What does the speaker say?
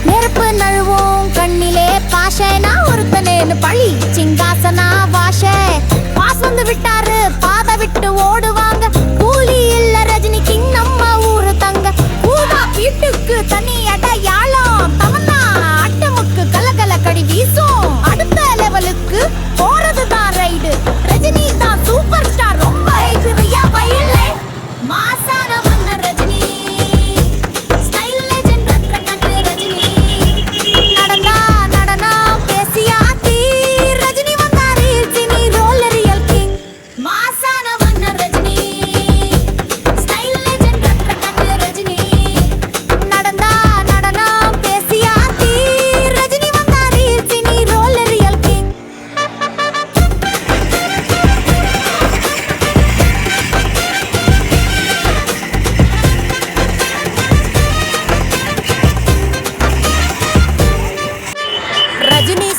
நெருப்பு நழுவும் கண்ணிலே பாஷ நான் ஒருத்தனேன்னு பழி சிங்காசனா வாஷ பாஸ் வந்து விட்டாரு பாத விட்டு ஓடுவாங்க கூலி இல்ல ரஜினி கிங் நம்ம ஊரு தங்க ஊதா வீட்டுக்கு தனி அடையாளம் தமன்னா அட்டமுக்கு கலகல கடி வீசும் அடுத்த லெவலுக்கு போறதுதான் ரைடு ரஜினி தான் சூப்பர் ஸ்டார் ரொம்ப ஐயா வயல்ல மாசான வந்த ரஜினி ஸ்டைல் லெஜெண்ட் ரத்ன ரஜினி நடனா நடனா பேசியாத்தி ரஜினி வந்தாரு சினி ரோல் ரியல் கிங் மாசான வந்த ரஜினி ஸ்டைல் லெஜெண்ட் ரத்ன ரஜினி நடனா நடனா பேசியாத்தி ரஜினி வந்தாரு cine role real king Rajini